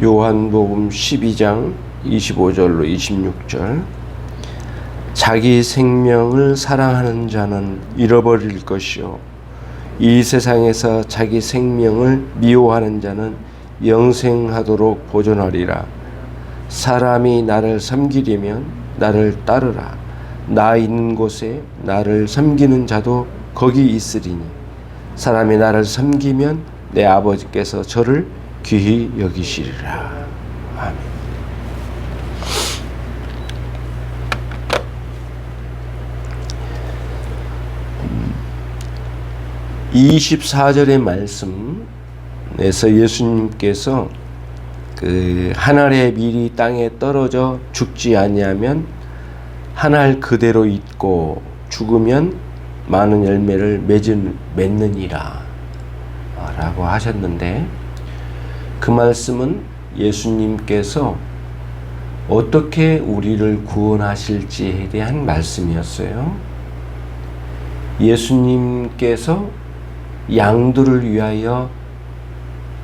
요한복음 12장 25절로 26절. 자기 생명을 사랑하는 자는 잃어버릴 것이요 이 세상에서 자기 생명을 미워하는 자는 영생하도록 보존하리라. 사람이 나를 섬기려면 나를 따르라. 나 있는 곳에 나를 섬기는 자도 거기 있으리니 사람이 나를 섬기면 내 아버지께서 저를 귀히 여기시리라. 아멘. 24절의 말씀에서 예수님께서 한 알의 밀이 땅에 떨어져 죽지 아니하면 한 알 그대로 있고 죽으면 많은 열매를 맺느니라 라고 하셨는데, 그 말씀은 예수님께서 어떻게 우리를 구원하실지에 대한 말씀이었어요. 예수님께서 양들을 위하여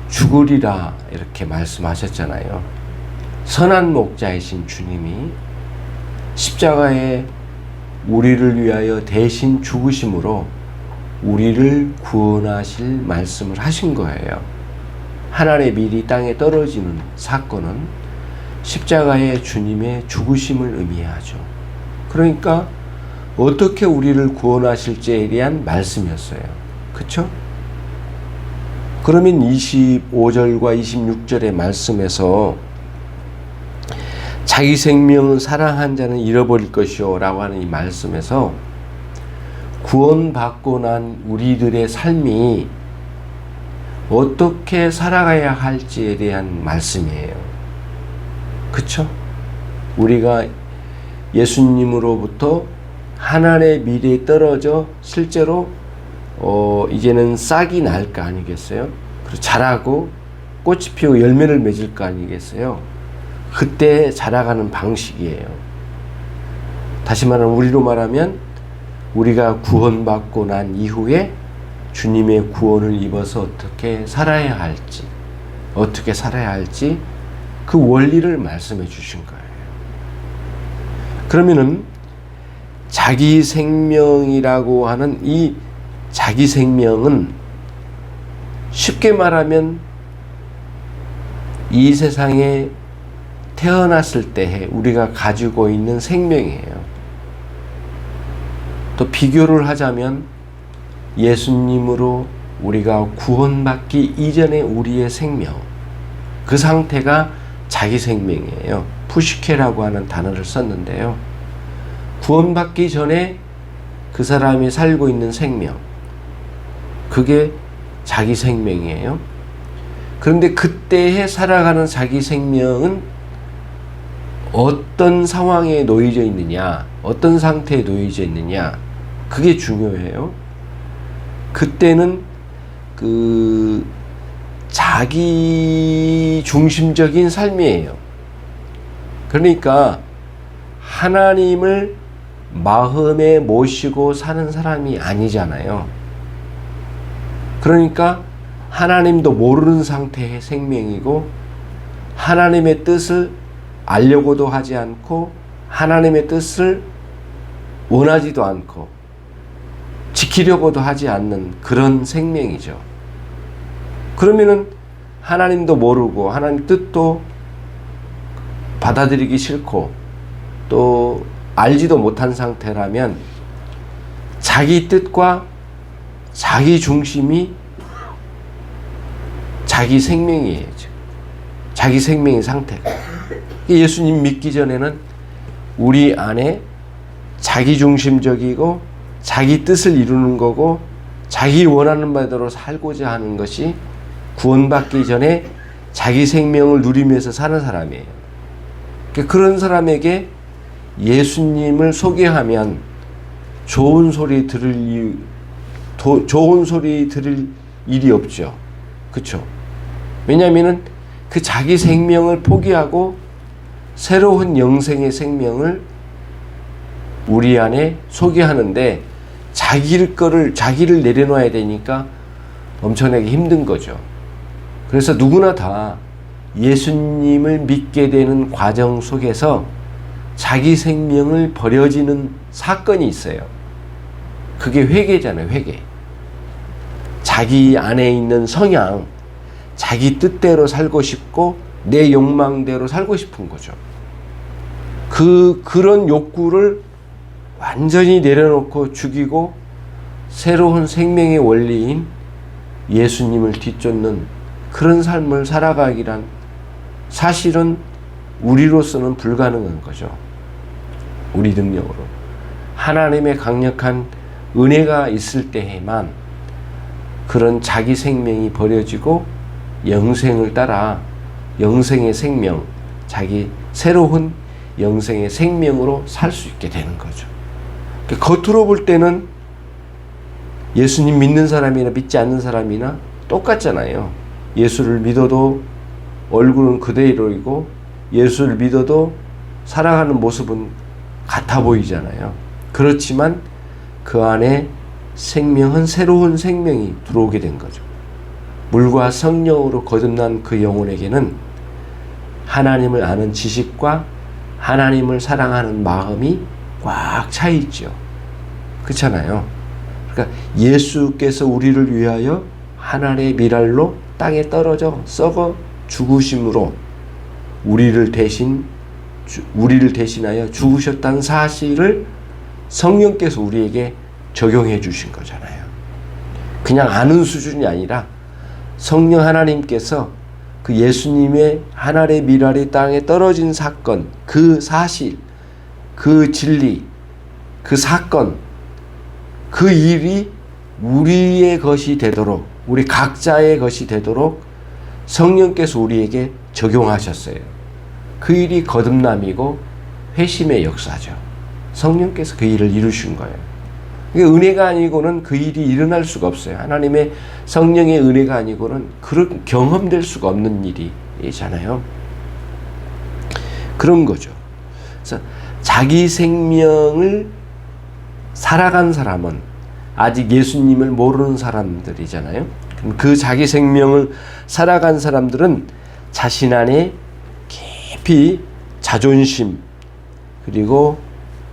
죽으리라 이렇게 말씀하셨잖아요. 선한 목자이신 주님이 십자가에 우리를 위하여 대신 죽으심으로 우리를 구원하실 말씀을 하신 거예요. 한 알의 밀이 땅에 떨어지는 사건은 십자가의 주님의 죽으심을 의미하죠. 그러니까 어떻게 우리를 구원하실지에 대한 말씀이었어요. 그렇죠? 그러면 25절과 26절의 말씀에서 자기 생명을 사랑한 자는 잃어버릴 것이요 라고 하는 이 말씀에서 구원받고 난 우리들의 삶이 어떻게 살아가야 할지에 대한 말씀이에요. 그쵸? 우리가 예수님으로부터 하나님의 미래에 떨어져 실제로 이제는 싹이 날 거 아니겠어요? 그리고 자라고 꽃이 피우고 열매를 맺을 거 아니겠어요? 그때 자라가는 방식이에요. 다시 말하면 우리로 말하면 우리가 구원받고 난 이후에 주님의 구원을 입어서 어떻게 살아야 할지 그 원리를 말씀해 주신 거예요. 그러면은 자기 생명이라고 하는 이 자기 생명은 쉽게 말하면 이 세상에 태어났을 때 우리가 가지고 있는 생명이에요. 또 비교를 하자면 예수님으로 우리가 구원받기 이전의 우리의 생명, 그 상태가 자기 생명이에요. 푸시케라고 하는 단어를 썼는데요. 구원받기 전에 그 사람이 살고 있는 생명, 그게 자기 생명이에요. 그런데 그때에 살아가는 자기 생명은 어떤 상황에 놓여져 있느냐, 어떤 상태에 놓여져 있느냐, 그게 중요해요. 그때는 자기 중심적인 삶이에요. 그러니까 하나님을 마음에 모시고 사는 사람이 아니잖아요. 그러니까 하나님도 모르는 상태의 생명이고, 하나님의 뜻을 알려고도 하지 않고 하나님의 뜻을 원하지도 않고 지키려고도 하지 않는 그런 생명이죠. 그러면은 하나님도 모르고 하나님 뜻도 받아들이기 싫고 또 알지도 못한 상태라면 자기 뜻과 자기 중심이 자기 생명이에요. 자기 생명의 상태가. 예수님 믿기 전에는 우리 안에 자기 중심적이고 자기 뜻을 이루는 거고 자기 원하는 바대로 살고자 하는 것이 구원받기 전에 자기 생명을 누리면서 사는 사람이에요. 그런 사람에게 예수님을 소개하면 좋은 소리 들을 일이 없죠. 그렇죠? 왜냐하면 그 자기 생명을 포기하고 새로운 영생의 생명을 우리 안에 소개하는데 자기를 내려놔야 되니까 엄청나게 힘든 거죠. 그래서 누구나 다 예수님을 믿게 되는 과정 속에서 자기 생명을 버려지는 사건이 있어요. 그게 회개잖아요. 회개. 자기 안에 있는 성향, 자기 뜻대로 살고 싶고 내 욕망대로 살고 싶은 거죠. 그런 욕구를 완전히 내려놓고 죽이고 새로운 생명의 원리인 예수님을 뒤쫓는 그런 삶을 살아가기란 사실은 우리로서는 불가능한 거죠. 우리 능력으로. 하나님의 강력한 은혜가 있을 때에만 그런 자기 생명이 버려지고 영생을 따라 영생의 생명, 자기 새로운 영생의 생명으로 살 수 있게 되는 거죠. 겉으로 볼 때는 예수님 믿는 사람이나 믿지 않는 사람이나 똑같잖아요. 예수를 믿어도 얼굴은 그대로이고 예수를 믿어도 살아가는 모습은 같아 보이잖아요. 그렇지만 그 안에 생명은 새로운 생명이 들어오게 된 거죠. 물과 성령으로 거듭난 그 영혼에게는 하나님을 아는 지식과 하나님을 사랑하는 마음이 꽉 차 있죠. 그렇잖아요. 그러니까 예수께서 우리를 위하여 하나님의 미랄로 땅에 떨어져 썩어 죽으심으로 우리를 대신하여 죽으셨다는 사실을 성령께서 우리에게 적용해 주신 거잖아요. 그냥 아는 수준이 아니라 성령 하나님께서 그 예수님의 하나님의 미랄이 땅에 떨어진 사건, 그 사실, 그 진리, 그 사건, 그 일이 우리의 것이 되도록, 우리 각자의 것이 되도록 성령께서 우리에게 적용하셨어요. 그 일이 거듭남이고 회심의 역사죠. 성령께서 그 일을 이루신 거예요. 은혜가 아니고는 그 일이 일어날 수가 없어요. 하나님의 성령의 은혜가 아니고는 그런 경험될 수가 없는 일이잖아요. 그런 거죠. 그래서 자기 생명을 살아간 사람은 아직 예수님을 모르는 사람들이잖아요. 그 자기 생명을 살아간 사람들은 자신 안에 깊이 자존심 그리고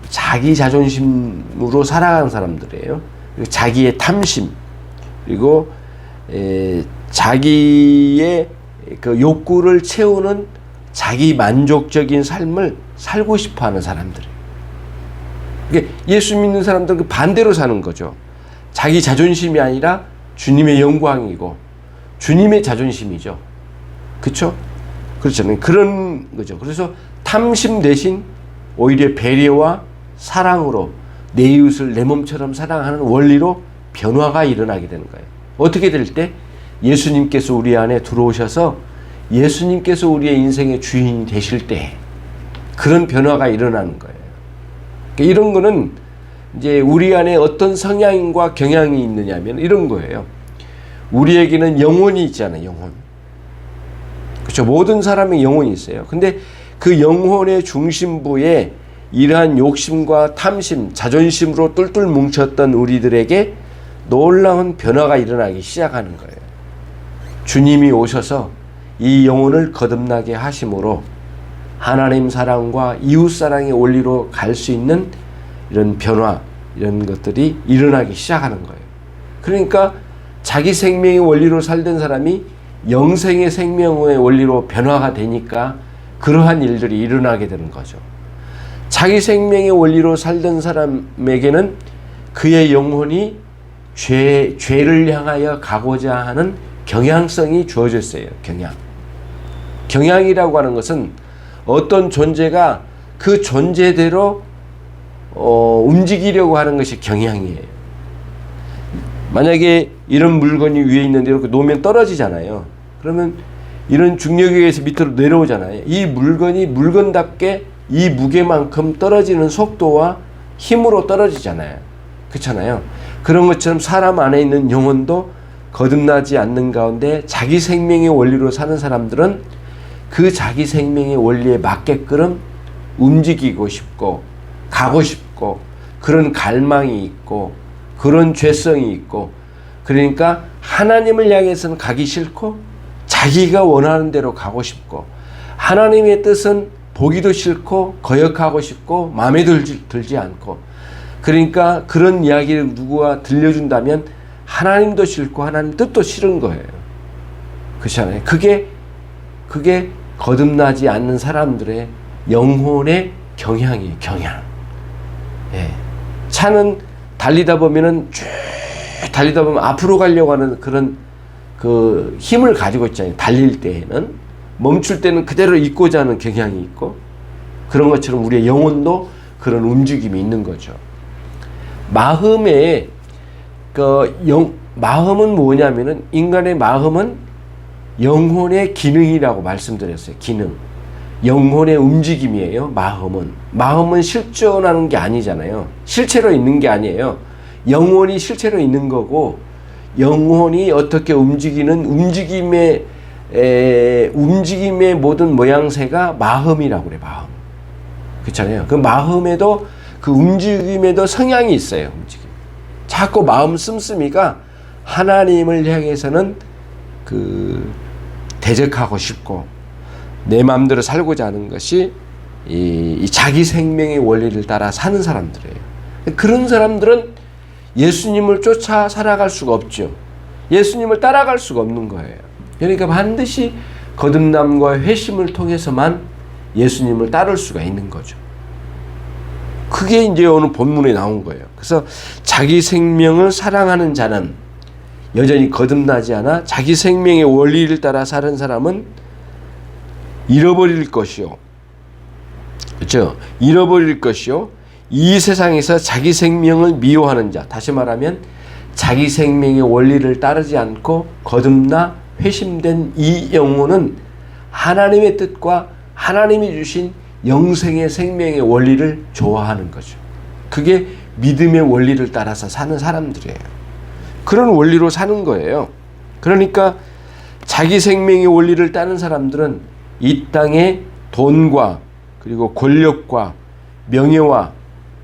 자기 자존심으로 살아가는 사람들이에요. 그리고 자기의 탐심 그리고 자기의 그 욕구를 채우는 자기 만족적인 삶을 살고 싶어하는 사람들이에요. 그러니까 예수 믿는 사람들은 그 반대로 사는 거죠. 자기 자존심이 아니라 주님의 영광이고 주님의 자존심이죠. 그렇죠? 그렇잖아요. 그런 거죠. 그래서 탐심 대신 오히려 배려와 사랑으로 내 이웃을 내 몸처럼 사랑하는 원리로 변화가 일어나게 되는 거예요. 어떻게 될 때? 예수님께서 우리 안에 들어오셔서 예수님께서 우리의 인생의 주인이 되실 때 그런 변화가 일어나는 거예요. 그러니까 이런 거는 이제 우리 안에 어떤 성향과 경향이 있느냐면 이런 거예요. 우리에게는 영혼이 있잖아요. 영혼. 그렇죠. 모든 사람의 영혼이 있어요. 근데 그 영혼의 중심부에 이러한 욕심과 탐심, 자존심으로 뚫뚫 뭉쳤던 우리들에게 놀라운 변화가 일어나기 시작하는 거예요. 주님이 오셔서 이 영혼을 거듭나게 하심으로 하나님 사랑과 이웃 사랑의 원리로 갈 수 있는 이런 변화, 이런 것들이 일어나기 시작하는 거예요. 그러니까 자기 생명의 원리로 살던 사람이 영생의 생명의 원리로 변화가 되니까 그러한 일들이 일어나게 되는 거죠. 자기 생명의 원리로 살던 사람에게는 그의 영혼이 죄를 향하여 가고자 하는 경향성이 주어졌어요. 경향이라고 하는 것은 어떤 존재가 그 존재대로 움직이려고 하는 것이 경향이에요. 만약에 이런 물건이 위에 있는데 이렇게 놓으면 떨어지잖아요. 그러면 이런 중력에 의해서 밑으로 내려오잖아요. 이 물건이 물건답게 이 무게만큼 떨어지는 속도와 힘으로 떨어지잖아요. 그렇잖아요. 그런 것처럼 사람 안에 있는 영혼도 거듭나지 않는 가운데 자기 생명의 원리로 사는 사람들은 그 자기 생명의 원리에 맞게끔 움직이고 싶고 가고 싶고 그런 갈망이 있고 그런 죄성이 있고 그러니까 하나님을 향해서는 가기 싫고 자기가 원하는 대로 가고 싶고 하나님의 뜻은 보기도 싫고 거역하고 싶고 마음에 들지 않고 그러니까 그런 이야기를 누구가 들려준다면 하나님도 싫고 하나님 뜻도 싫은 거예요. 그렇잖아요. 그게 거듭나지 않는 사람들의 영혼의 경향이에요. 경향. 예. 차는 달리다 보면은 쭉 달리다 보면 앞으로 가려고 하는 그런 그 힘을 가지고 있잖아요. 달릴 때에는 멈출 때는 그대로 있고자 하는 경향이 있고 그런 것처럼 우리의 영혼도 그런 움직임이 있는 거죠. 마음은 뭐냐면은 인간의 마음은 영혼의 기능이라고 말씀드렸어요. 기능. 영혼의 움직임이에요. 마음은 실존하는 게 아니잖아요. 실체로 있는 게 아니에요. 영혼이 실체로 있는 거고 영혼이 어떻게 움직이는 움직임의 모든 모양새가 마음이라고 그래. 마음. 그렇잖아요. 그 마음에도 그 움직임에도 성향이 있어요. 움직임. 자꾸 마음 씀씀이가 하나님을 향해서는 대적하고 싶고 내 마음대로 살고자 하는 것이 이 자기 생명의 원리를 따라 사는 사람들이에요. 그런 사람들은 예수님을 쫓아 살아갈 수가 없죠. 예수님을 따라갈 수가 없는 거예요. 그러니까 반드시 거듭남과 회심을 통해서만 예수님을 따를 수가 있는 거죠. 그게 이제 오늘 본문에 나온 거예요. 그래서 자기 생명을 사랑하는 자는 여전히 거듭나지 않아 자기 생명의 원리를 따라 사는 사람은 잃어버릴 것이요. 그렇죠? 잃어버릴 것이요. 이 세상에서 자기 생명을 미워하는 자. 다시 말하면 자기 생명의 원리를 따르지 않고 거듭나 회심된 이 영혼은 하나님의 뜻과 하나님이 주신 영생의 생명의 원리를 좋아하는 거죠. 그게 믿음의 원리를 따라서 사는 사람들이에요. 그런 원리로 사는 거예요. 그러니까 자기 생명의 원리를 따는 사람들은 이 땅의 돈과 그리고 권력과 명예와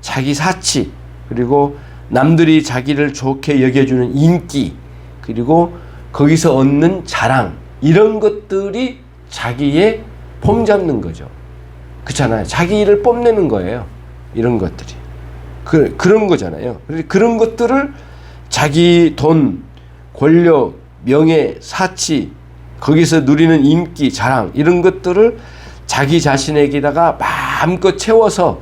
자기 사치 그리고 남들이 자기를 좋게 여겨주는 인기 그리고 거기서 얻는 자랑 이런 것들이 자기의 폼 잡는 거죠. 그렇잖아요. 자기 일을 뽐내는 거예요. 이런 것들이. 그런 거잖아요. 그런 것들을 자기 돈, 권력, 명예, 사치, 거기서 누리는 인기, 자랑 이런 것들을 자기 자신에게다가 마음껏 채워서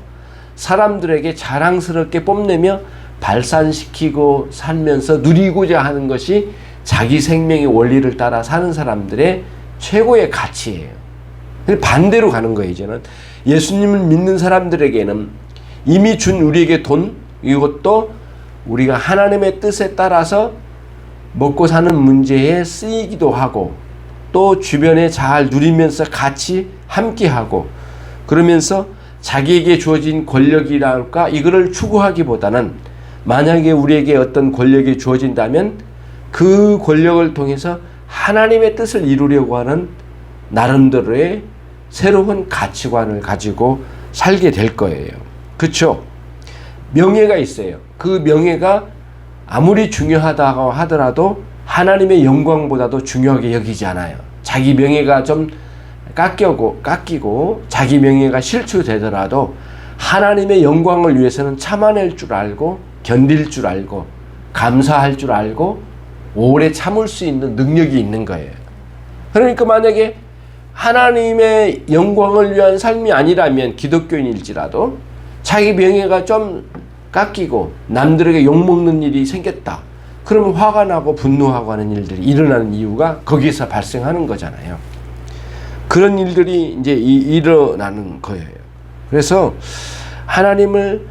사람들에게 자랑스럽게 뽐내며 발산시키고 살면서 누리고자 하는 것이 자기 생명의 원리를 따라 사는 사람들의 최고의 가치예요. 반대로 가는 거예요. 이제는 예수님을 믿는 사람들에게는 이미 준 우리에게 돈 이것도 우리가 하나님의 뜻에 따라서 먹고 사는 문제에 쓰이기도 하고 또 주변에 잘 누리면서 같이 함께하고 그러면서 자기에게 주어진 권력이랄까 이거를 추구하기보다는 만약에 우리에게 어떤 권력이 주어진다면 그 권력을 통해서 하나님의 뜻을 이루려고 하는 나름대로의 새로운 가치관을 가지고 살게 될 거예요. 그렇죠? 명예가 있어요. 그 명예가 아무리 중요하다고 하더라도 하나님의 영광보다도 중요하게 여기지 않아요. 자기 명예가 좀 깎이고 자기 명예가 실추되더라도 하나님의 영광을 위해서는 참아낼 줄 알고 견딜 줄 알고 감사할 줄 알고 오래 참을 수 있는 능력이 있는 거예요. 그러니까 만약에 하나님의 영광을 위한 삶이 아니라면 기독교인일지라도 자기 명예가 좀 깎이고 남들에게 욕먹는 일이 생겼다. 그러면 화가 나고 분노하고 하는 일들이 일어나는 이유가 거기서 발생하는 거잖아요. 그런 일들이 이제 일어나는 거예요. 그래서 하나님을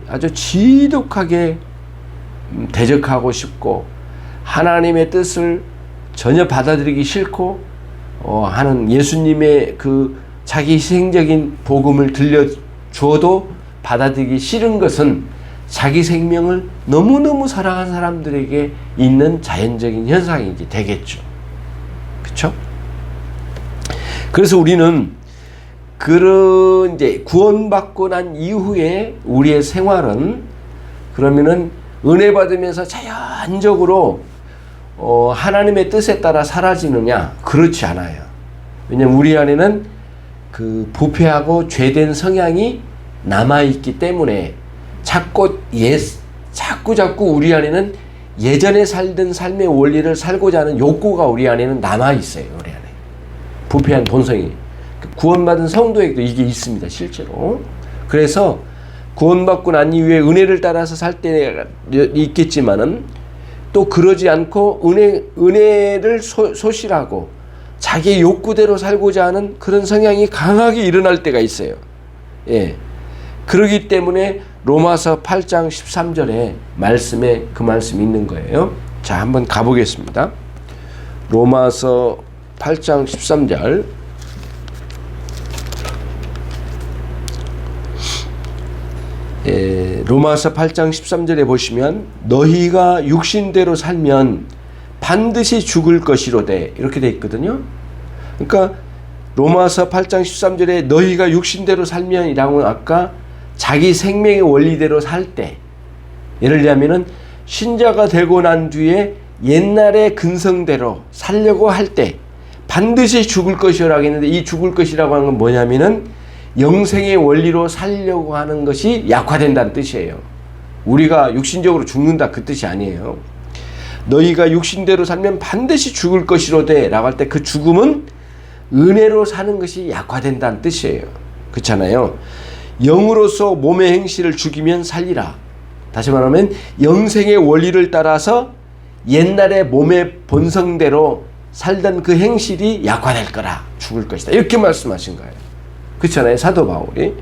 아주 지독하게 대적하고 싶고 하나님의 뜻을 전혀 받아들이기 싫고 하는 예수님의 그 자기 희생적인 복음을 들려주어도 받아들이기 싫은 것은 자기 생명을 너무너무 사랑한 사람들에게 있는 자연적인 현상이 되겠죠. 그렇죠? 그래서 우리는 그런 이제 구원받고 난 이후에 우리의 생활은 그러면은 은혜 받으면서 자연적으로 하나님의 뜻에 따라 사라지느냐? 그렇지 않아요. 왜냐면 우리 안에는 그 부패하고 죄된 성향이 남아있기 때문에 자꾸 우리 안에는 예전에 살던 삶의 원리를 살고자 하는 욕구가 우리 안에는 남아있어요. 우리 안에. 부패한 본성이. 구원받은 성도에게도 이게 있습니다. 실제로. 그래서 구원받고 난 이후에 은혜를 따라서 살 때가 있겠지만은 또 그러지 않고 은혜를 소실하고 자기의 욕구대로 살고자 하는 그런 성향이 강하게 일어날 때가 있어요. 예. 그러기 때문에 로마서 8장 13절에 말씀에 그 말씀이 있는 거예요. 자, 한번 가보겠습니다. 로마서 8장 13절. 로마서 8장 13절에 보시면 너희가 육신대로 살면 반드시 죽을 것이로되 이렇게 돼 있거든요. 그러니까 로마서 8장 13절에 너희가 육신대로 살면 이라고는 아까 자기 생명의 원리대로 살 때, 예를 들자면은 신자가 되고 난 뒤에 옛날의 근성대로 살려고 할 때 반드시 죽을 것이라고 했는데, 이 죽을 것이라고 하는 건 뭐냐면은 영생의 원리로 살려고 하는 것이 약화된다는 뜻이에요. 우리가 육신적으로 죽는다 그 뜻이 아니에요. 너희가 육신대로 살면 반드시 죽을 것이로되 라고 할 때 그 죽음은 은혜로 사는 것이 약화된다는 뜻이에요. 그렇잖아요. 영으로서 몸의 행실을 죽이면 살리라. 다시 말하면 영생의 원리를 따라서 옛날의 몸의 본성대로 살던 그 행실이 약화될 거라. 죽을 것이다. 이렇게 말씀하신 거예요. 그렇잖아요. 사도 바울이.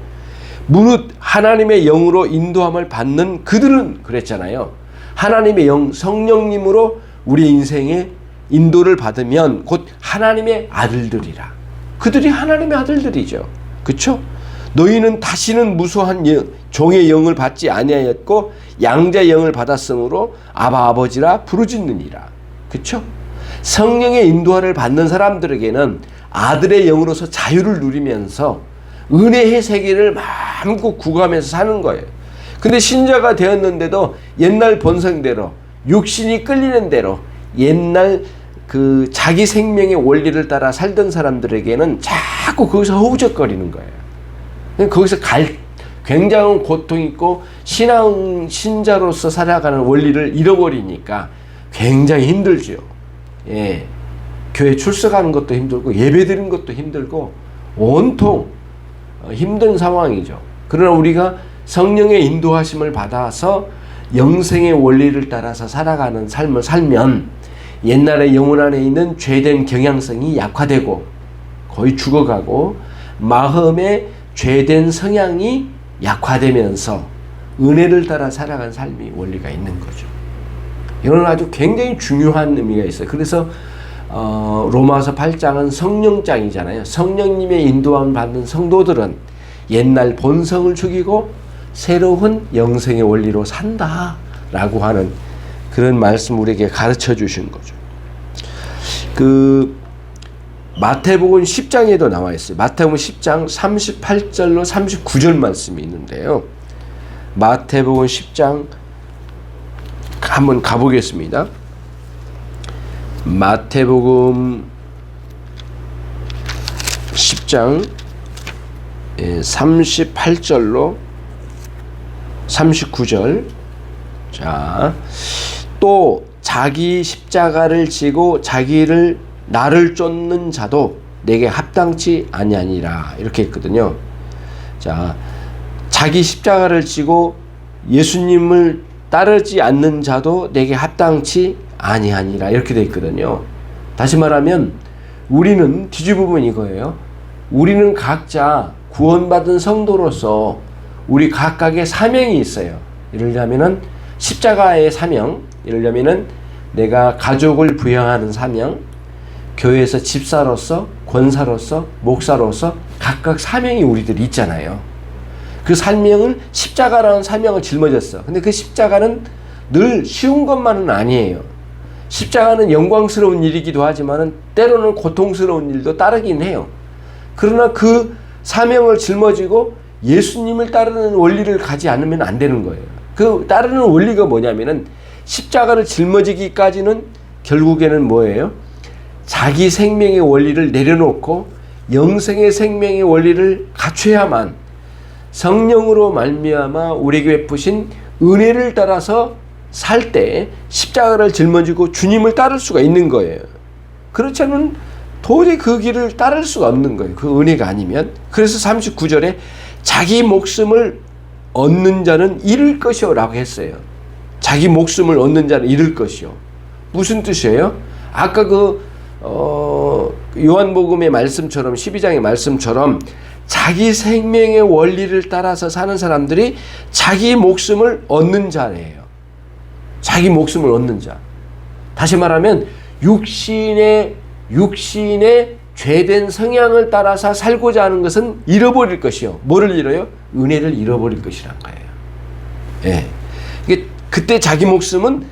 무릇 하나님의 영으로 인도함을 받는 그들은 그랬잖아요. 하나님의 영, 성령님으로 우리 인생에 인도를 받으면 곧 하나님의 아들들이라. 그들이 하나님의 아들들이죠. 그렇죠? 너희는 다시는 무수한 종의 영을 받지 아니하였고 양자의 영을 받았으므로 아바 아버지라 부르짖느니라. 그렇죠? 성령의 인도를 받는 사람들에게는 아들의 영으로서 자유를 누리면서 은혜의 세계를 마음껏 구가하면서 사는 거예요. 근데 신자가 되었는데도 옛날 본성대로 육신이 끌리는 대로 옛날 그 자기 생명의 원리를 따라 살던 사람들에게는 자꾸 거기서 허우적거리는 거예요. 거기서 굉장한 고통이 있고 신자로서 살아가는 원리를 잃어버리니까 굉장히 힘들죠. 예. 교회 출석하는 것도 힘들고 예배 드리는 것도 힘들고 온통 힘든 상황이죠. 그러나 우리가 성령의 인도하심을 받아서 영생의 원리를 따라서 살아가는 삶을 살면 옛날에 영혼 안에 있는 죄된 경향성이 약화되고 거의 죽어가고 마음의 죄된 성향이 약화되면서 은혜를 따라 살아가는 삶이 원리가 있는 거죠. 이건 아주 굉장히 중요한 의미가 있어요. 그래서 로마서 8장은 성령장이잖아요. 성령님의 인도함을 받는 성도들은 옛날 본성을 죽이고 새로운 영생의 원리로 산다라고 하는 그런 말씀 우리에게 가르쳐 주신 거죠. 그 마태복음 10장에도 나와 있어요. 마태복음 10장 38절로 39절 말씀이 있는데요. 마태복음 10장 한번 가보겠습니다. 마태복음 10장 38절로 39절. 자, 또 자기 십자가를 지고 나를 쫓는 자도 내게 합당치 아니하니라. 이렇게 했거든요. 자, 자기 십자가를 지고 예수님을 따르지 않는 자도 내게 합당치 아니하니라. 이렇게 되어 있거든요. 다시 말하면 우리는 뒤집으면 이거예요. 우리는 각자 구원받은 성도로서 우리 각각의 사명이 있어요. 예를 들자면은 십자가의 사명, 예를 들자면은 내가 가족을 부양하는 사명, 교회에서 집사로서, 권사로서, 목사로서 각각 사명이 우리들이 있잖아요. 그 사명을 십자가라는 사명을 짊어졌어. 근데 그 십자가는 늘 쉬운 것만은 아니에요. 십자가는 영광스러운 일이기도 하지만은 때로는 고통스러운 일도 따르긴 해요. 그러나 그 사명을 짊어지고 예수님을 따르는 원리를 가지 않으면 안 되는 거예요. 그 따르는 원리가 뭐냐면은 십자가를 짊어지기까지는 결국에는 뭐예요? 자기 생명의 원리를 내려놓고 영생의 생명의 원리를 갖춰야만 성령으로 말미암아 우리에게 베푸신 은혜를 따라서 살 때 십자가를 짊어지고 주님을 따를 수가 있는 거예요. 그렇지 않으면 도저히 그 길을 따를 수가 없는 거예요. 그 은혜가 아니면. 그래서 39절에 자기 목숨을 얻는 자는 잃을 것이요 라고 했어요. 자기 목숨을 얻는 자는 잃을 것이요. 무슨 뜻이에요? 아까 요한복음의 말씀처럼 12장의 말씀처럼 자기 생명의 원리를 따라서 사는 사람들이 자기 목숨을 얻는 자예요. 자기 목숨을 얻는 자. 다시 말하면 육신의 죄된 성향을 따라서 살고자 하는 것은 잃어버릴 것이요. 뭐를 잃어요? 은혜를 잃어버릴 것이란 거예요. 예. 그때 자기 목숨은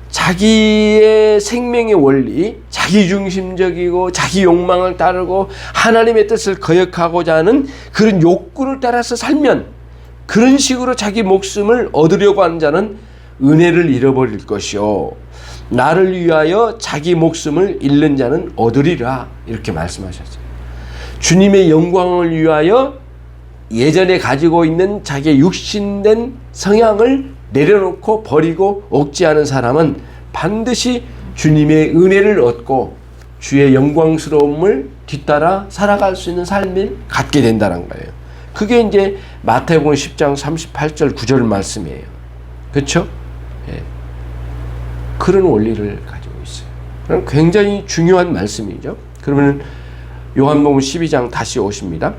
자기의 생명의 원리, 자기중심적이고 자기 욕망을 따르고 하나님의 뜻을 거역하고자 하는 그런 욕구를 따라서 살면 그런 식으로 자기 목숨을 얻으려고 하는 자는 은혜를 잃어버릴 것이요. 나를 위하여 자기 목숨을 잃는 자는 얻으리라. 이렇게 말씀하셨어요. 주님의 영광을 위하여 예전에 가지고 있는 자기의 육신된 성향을 내려놓고 버리고 억제하는 사람은 반드시 주님의 은혜를 얻고 주의 영광스러움을 뒤따라 살아갈 수 있는 삶을 갖게 된다는 거예요. 그게 이제 마태복음 10장 38절 9절 말씀이에요. 그렇죠? 예. 그런 원리를 가지고 있어요. 그럼 굉장히 중요한 말씀이죠. 그러면 요한복음 12장 다시 오십니다.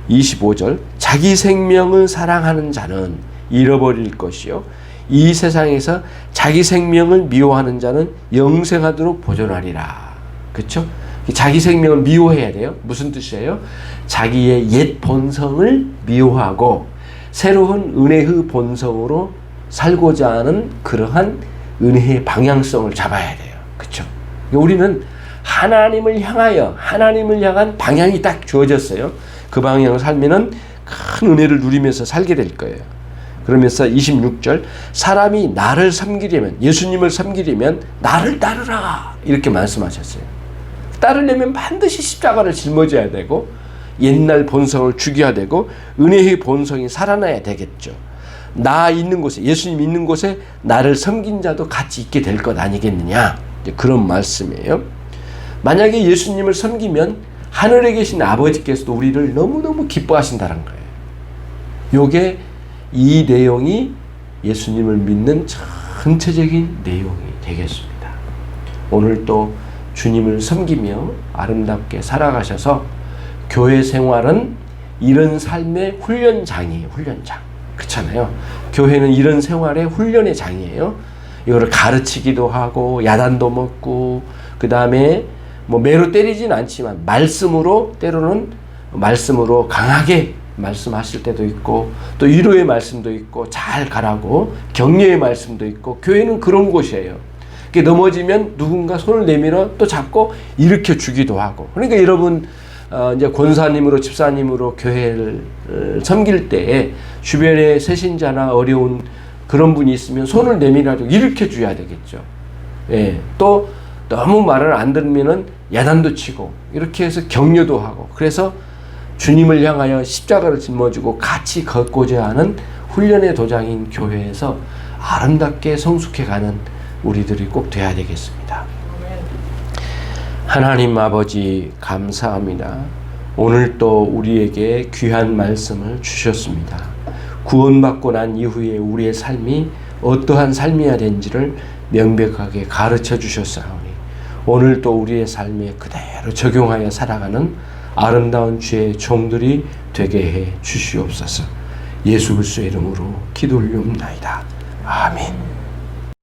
25절 자기 생명을 사랑하는 자는 잃어버릴 것이요 이 세상에서 자기 생명을 미워하는 자는 영생하도록 보존하리라. 그렇죠? 자기 생명을 미워해야 돼요. 무슨 뜻이에요? 자기의 옛 본성을 미워하고 새로운 은혜의 본성으로 살고자 하는 그러한 은혜의 방향성을 잡아야 돼요. 그렇죠? 우리는 하나님을 향한 방향이 딱 주어졌어요. 그 방향을 살면은 큰 은혜를 누리면서 살게 될 거예요. 그러면서 26절 사람이 나를 섬기려면 예수님을 섬기려면 나를 따르라 이렇게 말씀하셨어요. 따르려면 반드시 십자가를 짊어져야 되고 옛날 본성을 죽여야 되고 은혜의 본성이 살아나야 되겠죠. 나 있는 곳에 예수님 있는 곳에 나를 섬긴 자도 같이 있게 될 것 아니겠느냐 그런 말씀이에요. 만약에 예수님을 섬기면 하늘에 계신 아버지께서도 우리를 너무너무 기뻐하신다는 거예요. 요게 이 내용이 예수님을 믿는 전체적인 내용이 되겠습니다. 오늘 또 주님을 섬기며 아름답게 살아가셔서 교회 생활은 이런 삶의 훈련장이에요. 훈련장. 그렇잖아요. 교회는 이런 생활의 훈련의 장이에요. 이거를 가르치기도 하고 야단도 먹고 그 다음에 매로 때리진 않지만 말씀으로 때로는 말씀으로 강하게 말씀하실 때도 있고 또 위로의 말씀도 있고 잘 가라고 격려의 말씀도 있고 교회는 그런 곳이에요. 넘어지면 누군가 손을 내밀어 또 잡고 일으켜 주기도 하고 그러니까 여러분 이제 권사님으로 집사님으로 교회를 섬길 때 주변에 새신자나 어려운 그런 분이 있으면 손을 내밀어가지고 일으켜 줘야 되겠죠. 예. 또 너무 말을 안 들으면은 야단도 치고 이렇게 해서 격려도 하고 그래서 주님을 향하여 십자가를 짊어지고 같이 걷고자 하는 훈련의 도장인 교회에서 아름답게 성숙해가는 우리들이 꼭 돼야 되겠습니다. 하나님 아버지 감사합니다. 오늘 또 우리에게 귀한 말씀을 주셨습니다. 구원받고 난 이후에 우리의 삶이 어떠한 삶이어야 되는지를 명백하게 가르쳐 주셨사오니 오늘 또 우리의 삶에 그대로 적용하여 살아가는 아름다운 주의 종들이 되게 해 주시옵소서. 예수 그리스도의 이름으로 기도 올리옵나이다. 아멘.